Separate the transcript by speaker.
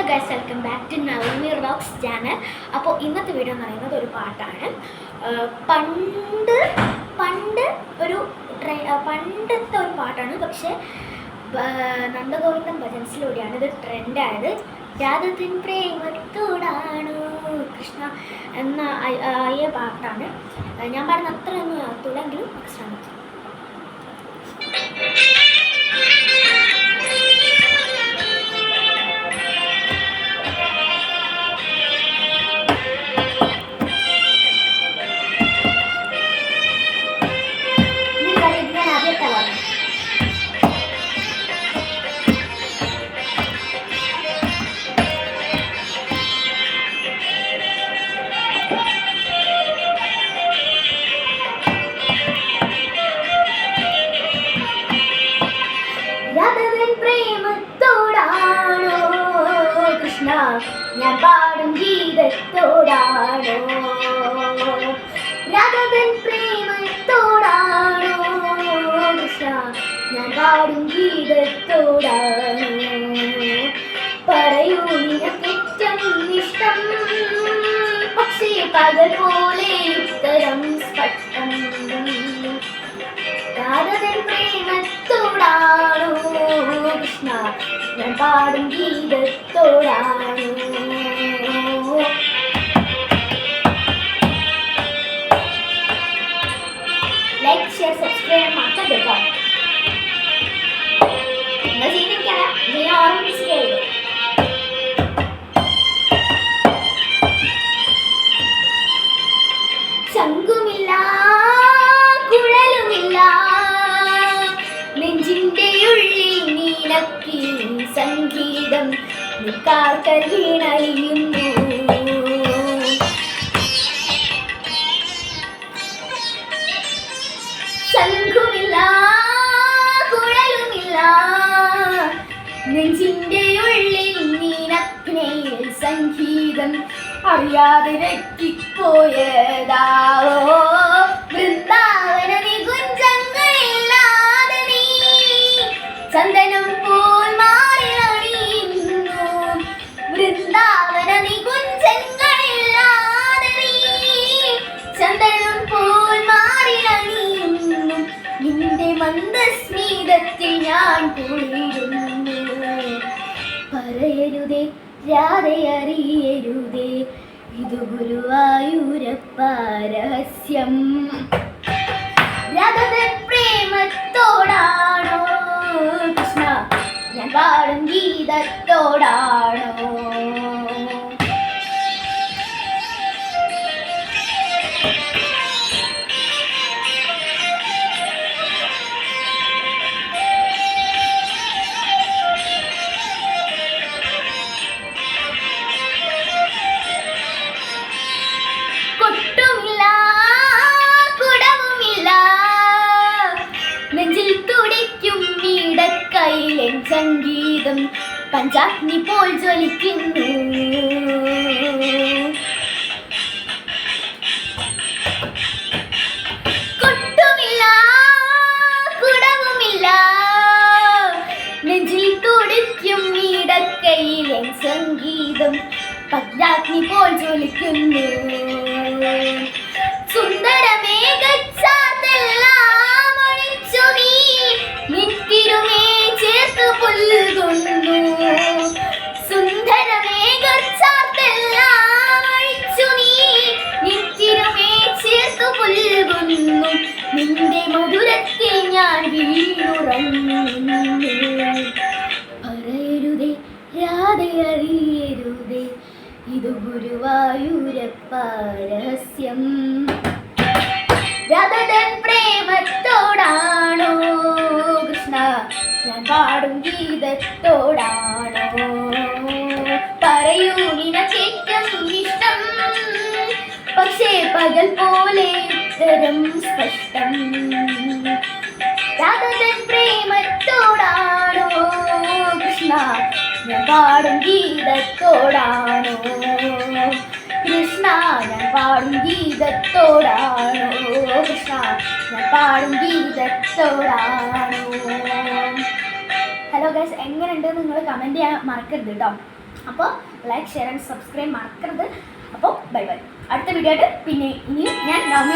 Speaker 1: Guys, welcome back to Navami vlogs channel. അപ്പോൾ ഇന്നത്തെ video എന്ന് പറയുന്നത് ഒരു പാട്ടാണ്. പണ്ടത്തെ ഒരു പാട്ടാണ്. പക്ഷേ നന്ദഗോവിന്ദൻ ഭജൻസിലൂടെയാണ് ഇത് ട്രെൻഡായത്. രാധത്തിൻ പ്രേമത്തോടാണു കൃഷ്ണ എന്ന ഈ പാട്ടാണ്. ഞാൻ പാടുന്ന അത്രയൊന്നും ആകത്തുള്ളെങ്കിലും ശ്രമിച്ചു. ഞാൻ പാടും ഗീതത്തോടാണോ രാധവൻ പ്രേമത്തോടാണോ കൃഷ്ണ, ഞാൻ പാടും ഗീതത്തോടാണോ. പറയൂ നിനക്കേറ്റവും ഇഷ്ടം, പക്ഷേ പകൽ പോലെ ഉത്തരം സ്പഷ്ടം. രാധവൻ പ്രേമത്തോടാണോ കൃഷ്ണ, ഞാൻ പാടും ഗീതത്തോടാണോ. ലൈക്ക്, ഷെയർ, സബ്സ്ക്രൈബ് മാത്രം കേട്ടോ. നിങ്ങൾ ചെയ്തിരിക്കണം, ഞാൻ ഓർമ്മിച്ച് ചെയ്തു. ശംഖുമില്ല കുഴലുമില്ല, നെഞ്ചിന്റെ ഉള്ളിൽ നീലക്കി സംഗീതം നിൽക്കാർക്കൽ വീണയുന്നു. ശംഖുമില്ല കുഴലുമില്ല, നെഞ്ചിന്റെ ഉള്ളിൽ നീലക്കിനയിൽ സംഗീതം അറിയാതെ വെറ്റിപ്പോയതാവോ. വൃന്ദാവന നികുഞ്ചങ്ങളില്ലാതെ നീ ചന്ദനം പോൽ മാറി അണിയുന്നു. വൃന്ദാവന നികുഞ്ചങ്ങളില്ലാതെ നീ ചന്ദനം പോൽ മാറി അണിയുന്നു. നിന്റെ മന്ദസ്മിതത്തിൽ ഞാൻ കുളിരുന്നു. പറയരുതേ രാധയറിയരുതേ, ഇത് ഗുരുവായൂരപ്പ രഹസ്യം. രാധവൻ പ്രേമത്തോടാണോ കൃഷ്ണ, ഞാൻ പാടും ഗീതത്തോടാണോ. കൊട്ടുമില്ല കുടവുമില്ല, നെഞ്ചിൽ തുടിക്കും നീടക്കൈയിലെ സംഗീതം പഞ്ചാഗ്നി പോൽ ജ്വലിക്കുന്നു. കൊട്ടുമില്ല കുടവുമില്ല, നെഞ്ചിൽ തുടിക്കും നീടക്കൈയിലെ സംഗീതം പഞ്ചാഗ്നി പോൽ ജ്വലിക്കുന്നു. സുന്ദരമേഘച്ചാർത്തെല്ലാം ഒഴിച്ചു നീ നിത്തിരുമേ ചേർത്ത് പുൽകുന്നു. സുന്ദരമേഘച്ചാർത്തെല്ലാം ഒഴിച്ചു നീ നിത്തിരുമേ ചേർത്ത് പുൽകുന്നു. നിന്റെ മധുരത്തിൽ ഞാൻ വീണുറങ്ങുന്നു. പറയരുതേ രാധയറിയരുതേ, ഇത് ഗുരുവായൂരപ്പ രഹസ്യം. രാധവൻ പ്രേമത്തോടാണോ കൃഷ്ണ, ഞാൻ പാടും ഗീതത്തോടാണോ. പറയൂ നിനക്കേറ്റവും ഇഷ്ടം, പക്ഷേ പകൽ പോലെ ഉത്തരം സ്പഷ്ടം. രാധവൻ പ്രേമത്തോടാണോ കൃഷ്ണ, ഞാൻ പാടും ഗീതത്തോടാണോ. കൃഷ്ണ, ഞാൻ പാടും ഗീതത്തോടാണോ. കൃഷ്ണ, ഞാൻ പാടും ഗീതത്തോടാണോ. ഹലോ ഗൈസ്, എങ്ങനെയുണ്ട് നിങ്ങൾ കമൻറ്റ് ചെയ്യാൻ മറക്കരുത് കേട്ടോ. അപ്പോൾ ലൈക്ക് ഷെയർ ആൻഡ് സബ്സ്ക്രൈബ് മറക്കരുത്. അപ്പോൾ ബൈ ബൈ. അടുത്ത വീഡിയോ ആയിട്ട് പിന്നെ ഇനിയും ഞാൻ നവമി